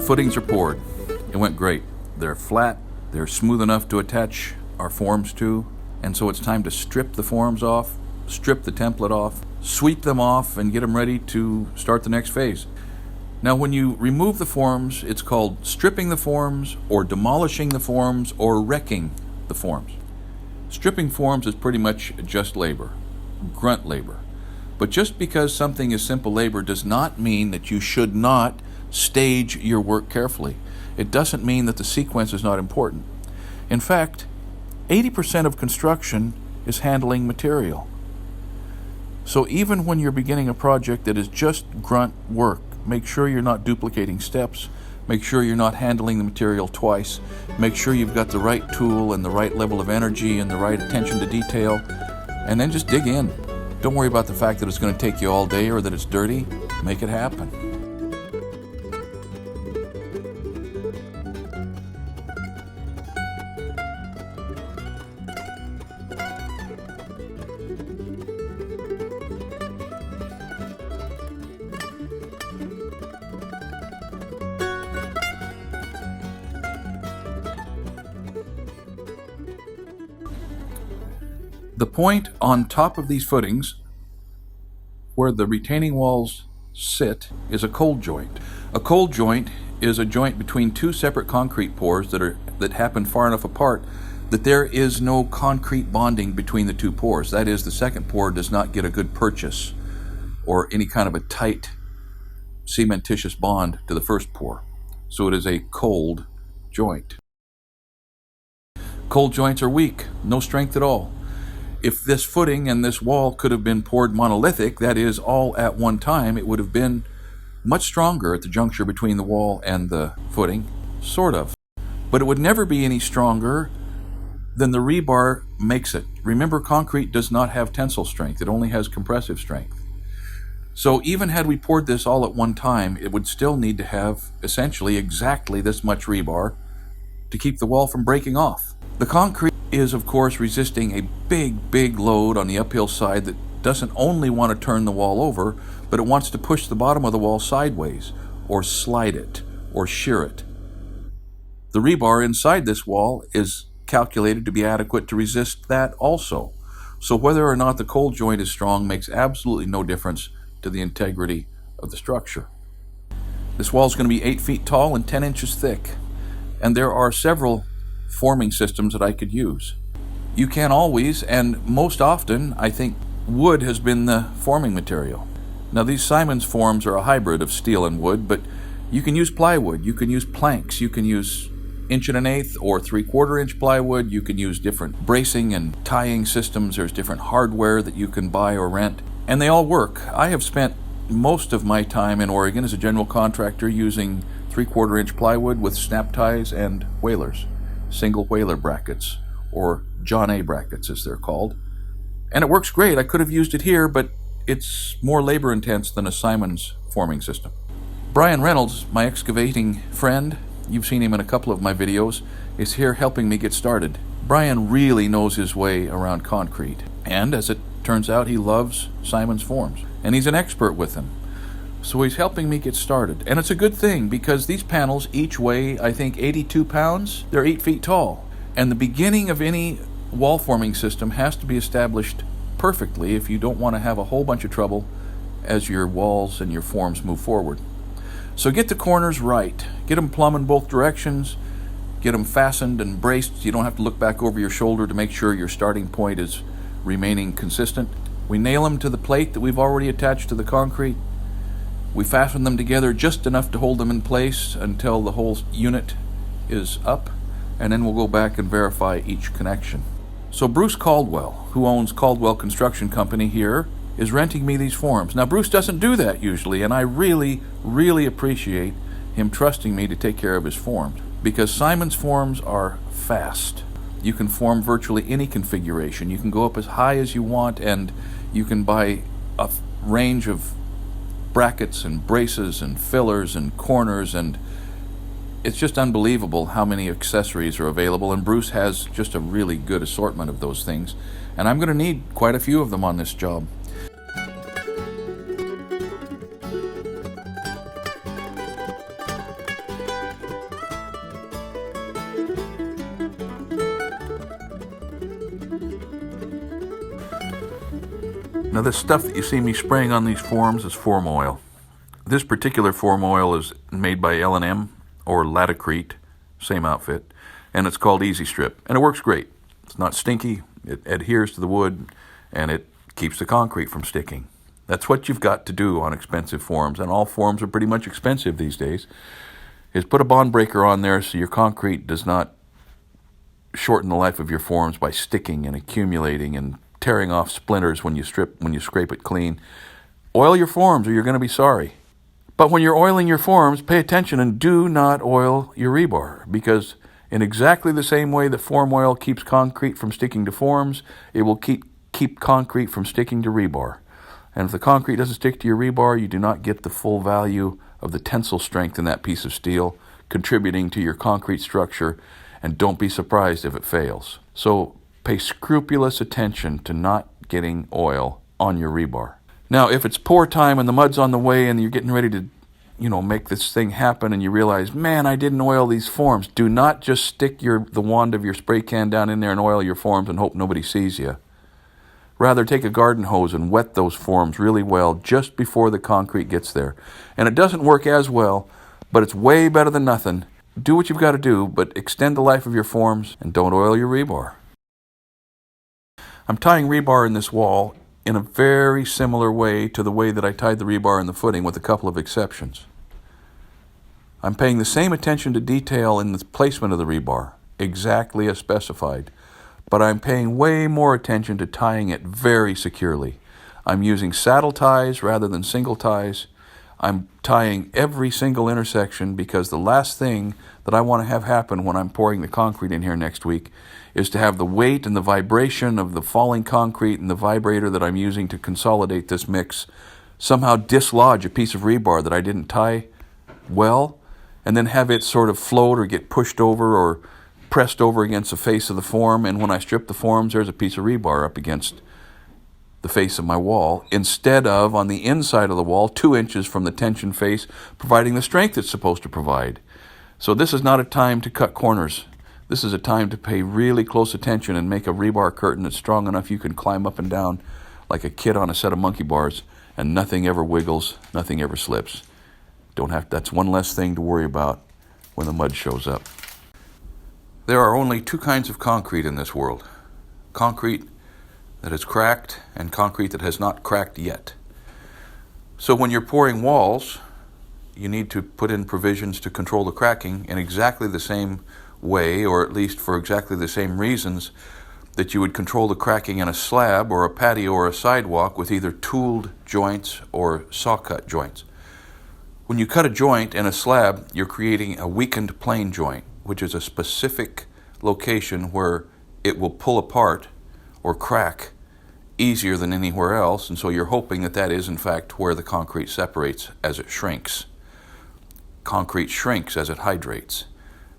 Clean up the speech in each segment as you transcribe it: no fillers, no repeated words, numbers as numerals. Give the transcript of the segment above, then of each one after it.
footings are poured. It went great. They're flat, they're smooth enough to attach our forms to, and so it's time to strip the forms off, strip the template off, sweep them off, and get them ready to start the next phase. Now, when you remove the forms, it's called stripping the forms, or demolishing the forms, or wrecking the forms. Stripping forms is pretty much just labor, grunt labor. But just because something is simple labor does not mean that you should not stage your work carefully. It doesn't mean that the sequence is not important. In fact, 80% of construction is handling material. So even when you're beginning a project that is just grunt work, make sure you're not duplicating steps. Make sure you're not handling the material twice. Make sure you've got the right tool and the right level of energy and the right attention to detail. And then just dig in. Don't worry about the fact that it's going to take you all day or that it's dirty. Make it happen. The point on top of these footings, where the retaining walls sit, is a cold joint. A cold joint is a joint between two separate concrete pours that happen far enough apart that there is no concrete bonding between the two pours. That is, the second pour does not get a good purchase or any kind of a tight cementitious bond to the first pour. So it is a cold joint. Cold joints are weak, no strength at all. If this footing and this wall could have been poured monolithic, that is, all at one time, it would have been much stronger at the juncture between the wall and the footing, sort of. But it would never be any stronger than the rebar makes it. Remember, concrete does not have tensile strength, it only has compressive strength. So even had we poured this all at one time, it would still need to have essentially exactly this much rebar to keep the wall from breaking off. The concrete is, of course, resisting a big load on the uphill side that doesn't only want to turn the wall over, but it wants to push the bottom of the wall sideways, or slide it, or shear it. The rebar inside this wall is calculated to be adequate to resist that also. So whether or not the cold joint is strong makes absolutely no difference to the integrity of the structure. This wall is going to be 8 feet tall and 10 inches thick, and there are several forming systems that I could use. You can always, and most often, I think wood has been the forming material. Now, these Simon's forms are a hybrid of steel and wood, but you can use plywood, you can use planks, you can use 1 1/8 or 3/4 inch plywood, you can use different bracing and tying systems, there's different hardware that you can buy or rent, and they all work. I have spent most of my time in Oregon as a general contractor using 3/4 inch plywood with snap ties and whalers. Single whaler brackets, or John A brackets as they're called. And it works great. I could have used it here, but it's more labor intense than a Simon's forming system. Brian Reynolds, my excavating friend, you've seen him in a couple of my videos, is here helping me get started. Brian really knows his way around concrete, and as it turns out, he loves Simon's forms, and he's an expert with them. So he's helping me get started. And it's a good thing because these panels each weigh, I think, 82 pounds. They're 8 feet tall. And the beginning of any wall forming system has to be established perfectly if you don't want to have a whole bunch of trouble as your walls and your forms move forward. So get the corners right. Get them plumb in both directions. Get them fastened and braced so you don't have to look back over your shoulder to make sure your starting point is remaining consistent. We nail them to the plate that we've already attached to the concrete. We fasten them together just enough to hold them in place until the whole unit is up, and then we'll go back and verify each connection. So Bruce Caldwell, who owns Caldwell Construction Company here, is renting me these forms. Now, Bruce doesn't do that usually, and I really appreciate him trusting me to take care of his forms, because Simon's forms are fast. You can form virtually any configuration. You can go up as high as you want, and you can buy a range of brackets and braces and fillers and corners, and it's just unbelievable how many accessories are available, and Bruce has just a really good assortment of those things, and I'm going to need quite a few of them on this job. Now this stuff that you see me spraying on these forms is form oil. This particular form oil is made by L&M or Latacrete, same outfit, and it's called Easy Strip, and it works great. It's not stinky, it adheres to the wood, and it keeps the concrete from sticking. That's what you've got to do on expensive forms, and all forms are pretty much expensive these days, is put a bond breaker on there so your concrete does not shorten the life of your forms by sticking and accumulating and tearing off splinters when you scrape it clean. Oil your forms or you're going to be sorry. But when you're oiling your forms, pay attention and do not oil your rebar, because in exactly the same way that form oil keeps concrete from sticking to forms, it will keep concrete from sticking to rebar. And if the concrete doesn't stick to your rebar, you do not get the full value of the tensile strength in that piece of steel, contributing to your concrete structure, and don't be surprised if it fails. So pay scrupulous attention to not getting oil on your rebar. Now, if it's pour time and the mud's on the way and you're getting ready to, make this thing happen and you realize, man, I didn't oil these forms, do not just stick the wand of your spray can down in there and oil your forms and hope nobody sees you. Rather, take a garden hose and wet those forms really well just before the concrete gets there. And it doesn't work as well, but it's way better than nothing. Do what you've got to do, but extend the life of your forms and don't oil your rebar. I'm tying rebar in this wall in a very similar way to the way that I tied the rebar in the footing, with a couple of exceptions. I'm paying the same attention to detail in the placement of the rebar, exactly as specified, but I'm paying way more attention to tying it very securely. I'm using saddle ties rather than single ties. I'm tying every single intersection because the last thing that I want to have happen when I'm pouring the concrete in here next week is to have the weight and the vibration of the falling concrete and the vibrator that I'm using to consolidate this mix somehow dislodge a piece of rebar that I didn't tie well, and then have it sort of float or get pushed over or pressed over against the face of the form, and when I strip the forms, there's a piece of rebar up against the face of my wall, instead of on the inside of the wall, 2 inches from the tension face, providing the strength it's supposed to provide. So this is not a time to cut corners. This is a time to pay really close attention and make a rebar curtain that's strong enough you can climb up and down like a kid on a set of monkey bars, and nothing ever wiggles, nothing ever slips. That's one less thing to worry about when the mud shows up. There are only 2 kinds of concrete in this world. Concrete that is cracked and concrete that has not cracked yet. So when you're pouring walls, you need to put in provisions to control the cracking in exactly the same way, or at least for exactly the same reasons that you would control the cracking in a slab or a patio or a sidewalk with either tooled joints or saw-cut joints. When you cut a joint in a slab, you're creating a weakened plane joint, which is a specific location where it will pull apart or crack easier than anywhere else, and so you're hoping that is in fact where the concrete separates as it shrinks. Concrete shrinks as it hydrates,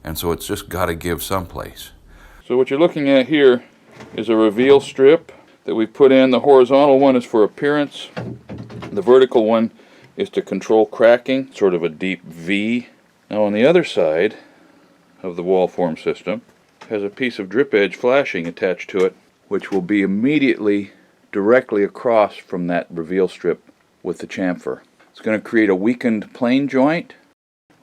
and so it's just got to give someplace. So what you're looking at here is a reveal strip that we put in. The horizontal one is for appearance. The vertical one is to control cracking, sort of a deep V. Now on the other side of the wall form system has a piece of drip edge flashing attached to it, which will be immediately directly across from that reveal strip with the chamfer. It's going to create a weakened plane joint,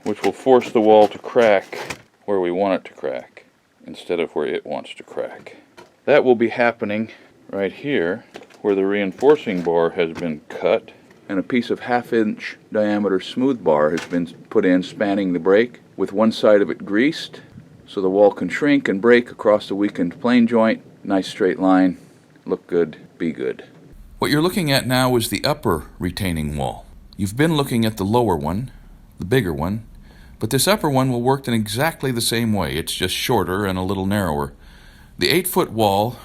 which will force the wall to crack where we want it to crack instead of where it wants to crack. That will be happening right here where the reinforcing bar has been cut and a piece of 1/2 inch diameter smooth bar has been put in spanning the break, with one side of it greased so the wall can shrink and break across the weakened plane joint. Nice straight line, look good, be good. What you're looking at now is the upper retaining wall. You've been looking at the lower one, the bigger one, but this upper one will work in exactly the same way. It's just shorter and a little narrower. The 8-foot wall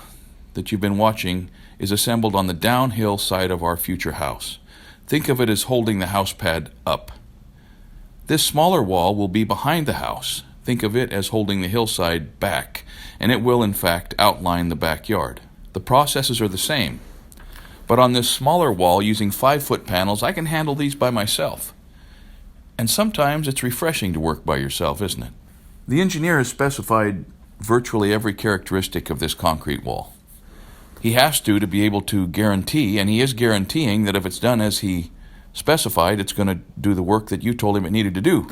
that you've been watching is assembled on the downhill side of our future house. Think of it as holding the house pad up. This smaller wall will be behind the house. Think of it as holding the hillside back, and it will in fact outline the backyard. The processes are the same, but on this smaller wall using 5-foot panels, I can handle these by myself. And sometimes it's refreshing to work by yourself, isn't it? The engineer has specified virtually every characteristic of this concrete wall. He has to be able to guarantee, and he is guaranteeing that if it's done as he specified, it's going to do the work that you told him it needed to do.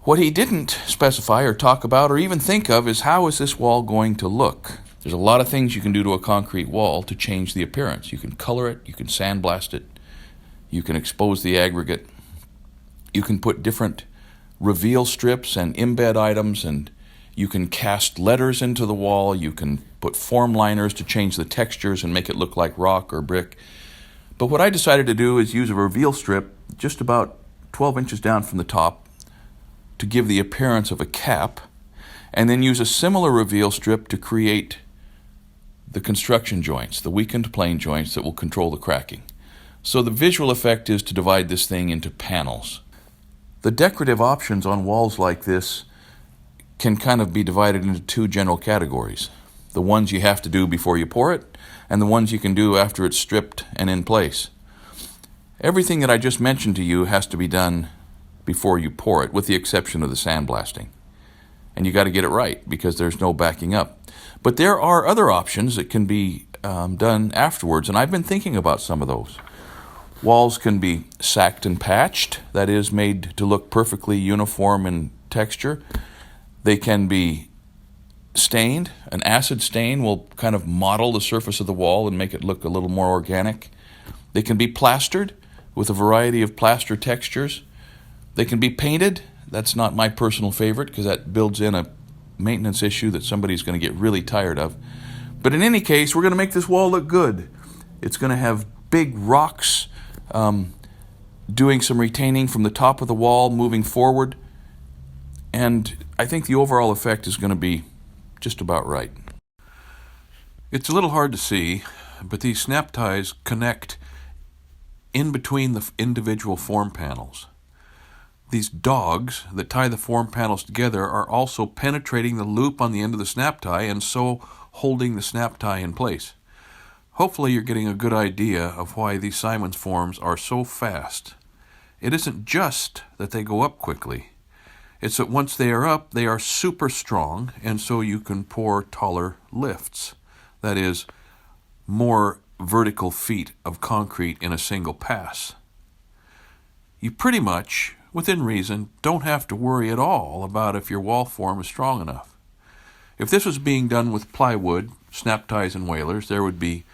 What he didn't specify or talk about or even think of is how is this wall going to look? There's a lot of things you can do to a concrete wall to change the appearance. You can color it, you can sandblast it, you can expose the aggregate, you can put different reveal strips and embed items, and you can cast letters into the wall, you can put form liners to change the textures and make it look like rock or brick. But what I decided to do is use a reveal strip just about 12 inches down from the top to give the appearance of a cap, and then use a similar reveal strip to create the construction joints, the weakened plane joints that will control the cracking. So the visual effect is to divide this thing into panels. The decorative options on walls like this can kind of be divided into two general categories. The ones you have to do before you pour it, and the ones you can do after it's stripped and in place. Everything that I just mentioned to you has to be done before you pour it, with the exception of the sandblasting. And you got to get it right, because there's no backing up. But there are other options that can be done afterwards, and I've been thinking about some of those. Walls can be sacked and patched, that is, made to look perfectly uniform in texture. They can be stained. An acid stain will kind of model the surface of the wall and make it look a little more organic. They can be plastered with a variety of plaster textures. They can be painted. That's not my personal favorite because that builds in a maintenance issue that somebody's going to get really tired of. But in any case, we're going to make this wall look good. It's going to have big rocks doing some retaining from the top of the wall moving forward. And I think the overall effect is going to be just about right. It's a little hard to see, but these snap ties connect in between the individual form panels. These dogs that tie the form panels together are also penetrating the loop on the end of the snap tie and so holding the snap tie in place. Hopefully you're getting a good idea of why these Simon's forms are so fast. It isn't just that they go up quickly. It's that once they are up, they are super strong, and so you can pour taller lifts. That is, more vertical feet of concrete in a single pass. You pretty much, within reason, don't have to worry at all about if your wall form is strong enough. If this was being done with plywood, snap ties, and whalers, there would be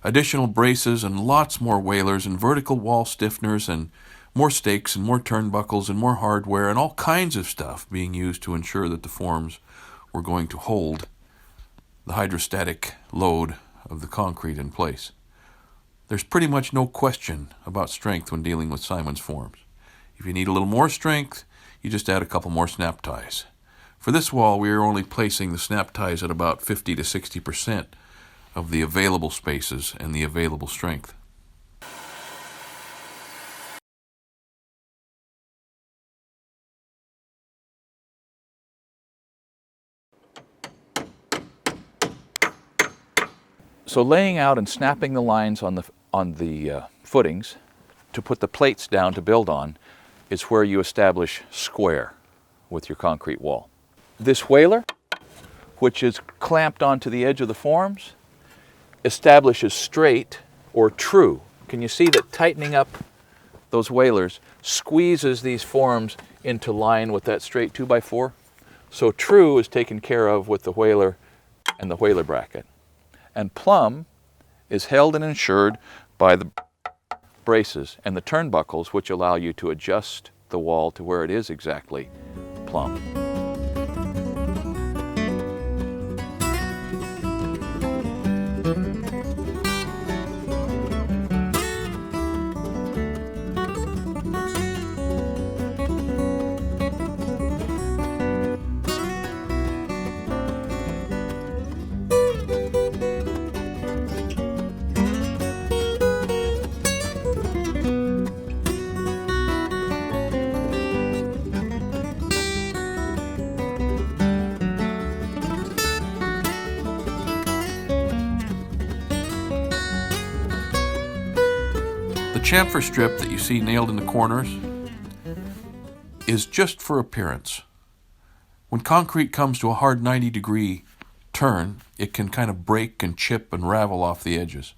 additional braces and lots more whalers and vertical wall stiffeners and more stakes and more turnbuckles and more hardware and all kinds of stuff being used to ensure that the forms were going to hold the hydrostatic load of the concrete in place. There's pretty much no question about strength when dealing with Simon's forms. If you need a little more strength, you just add a couple more snap ties. For this wall, we are only placing the snap ties at about 50 to 60% of the available spaces and the available strength. So laying out and snapping the lines on the footings to put the plates down to build on is where you establish square with your concrete wall. This whaler, which is clamped onto the edge of the forms, establishes straight or true. Can you see that tightening up those whalers squeezes these forms into line with that straight 2x4? So true is taken care of with the whaler and the whaler bracket. And plumb is held and insured by the braces and the turnbuckles, which allow you to adjust the wall to where it is exactly plumb. The chamfer strip that you see nailed in the corners is just for appearance. When concrete comes to a hard 90-degree turn, it can kind of break and chip and ravel off the edges.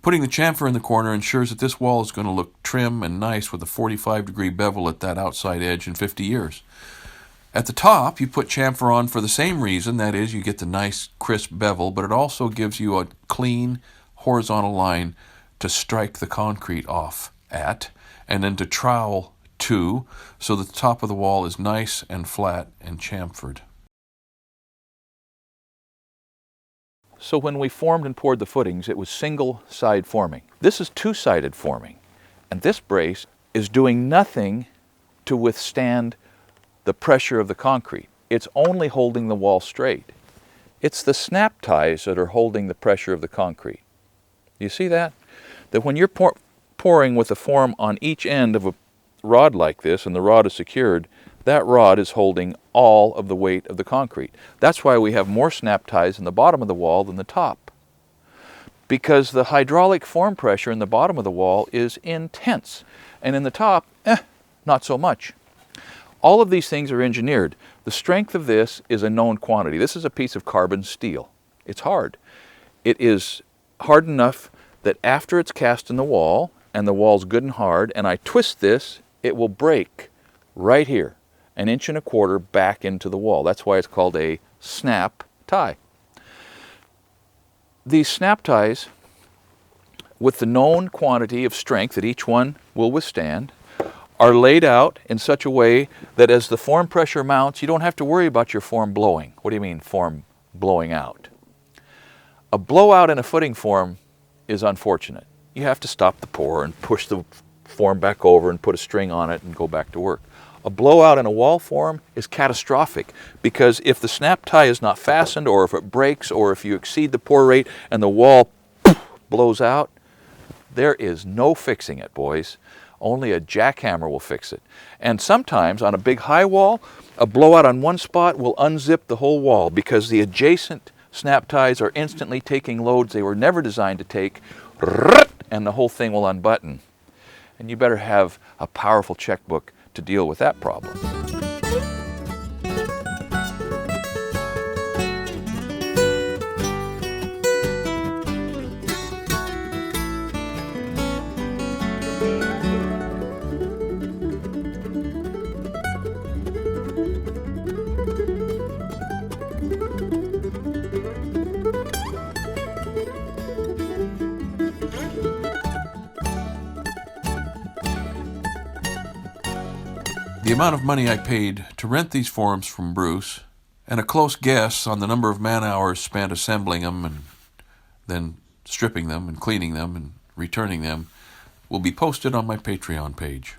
Putting the chamfer in the corner ensures that this wall is going to look trim and nice with a 45-degree bevel at that outside edge in 50 years. At the top, you put chamfer on for the same reason, that is, you get the nice crisp bevel, but it also gives you a clean horizontal line to strike the concrete off at, and then to trowel to, so that the top of the wall is nice and flat and chamfered. So when we formed and poured the footings, it was single-side forming. This is two-sided forming, and this brace is doing nothing to withstand the pressure of the concrete. It's only holding the wall straight. It's the snap ties that are holding the pressure of the concrete. You see that? That when you're pouring with a form on each end of a rod like this, and the rod is secured, that rod is holding all of the weight of the concrete. That's why we have more snap ties in the bottom of the wall than the top. Because the hydraulic form pressure in the bottom of the wall is intense, and in the top, not so much. All of these things are engineered. The strength of this is a known quantity. This is a piece of carbon steel. It's hard. It is hard enough that after it's cast in the wall, and the wall's good and hard, and I twist this, it will break right here, 1.25 inches back into the wall. That's why it's called a snap tie. These snap ties, with the known quantity of strength that each one will withstand, are laid out in such a way that as the form pressure mounts, you don't have to worry about your form blowing. What do you mean, form blowing out? A blowout in a footing form is unfortunate. You have to stop the pour and push the form back over and put a string on it and go back to work. A blowout in a wall form is catastrophic, because if the snap tie is not fastened, or if it breaks, or if you exceed the pour rate and the wall blows out, there is no fixing it, boys. Only a jackhammer will fix it. And sometimes on a big high wall, a blowout on one spot will unzip the whole wall, because the adjacent snap ties are instantly taking loads they were never designed to take, and the whole thing will unbutton. And you better have a powerful checkbook to deal with that problem. The amount of money I paid to rent these forms from Bruce, and a close guess on the number of man-hours spent assembling them and then stripping them and cleaning them and returning them, will be posted on my Patreon page.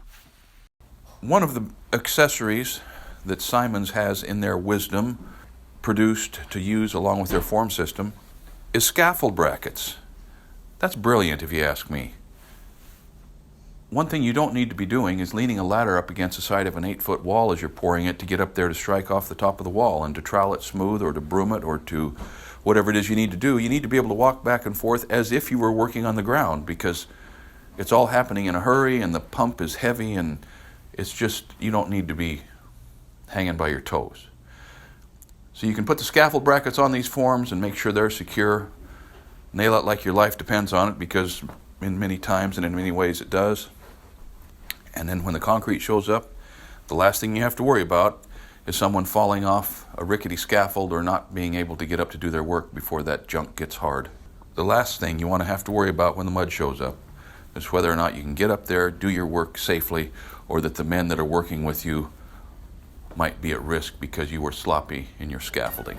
One of the accessories that Simons has in their wisdom produced to use along with their form system is scaffold brackets. That's brilliant if you ask me. One thing you don't need to be doing is leaning a ladder up against the side of an 8-foot wall as you're pouring it to get up there to strike off the top of the wall and to trowel it smooth, or to broom it, or to whatever it is you need to do. You need to be able to walk back and forth as if you were working on the ground, because it's all happening in a hurry and the pump is heavy, and it's just, you don't need to be hanging by your toes. So you can put the scaffold brackets on these forms and make sure they're secure. Nail it like your life depends on it, because in many times and in many ways it does. And then when the concrete shows up, the last thing you have to worry about is someone falling off a rickety scaffold or not being able to get up to do their work before that junk gets hard. The last thing you want to have to worry about when the mud shows up is whether or not you can get up there, do your work safely, or that the men that are working with you might be at risk because you were sloppy in your scaffolding.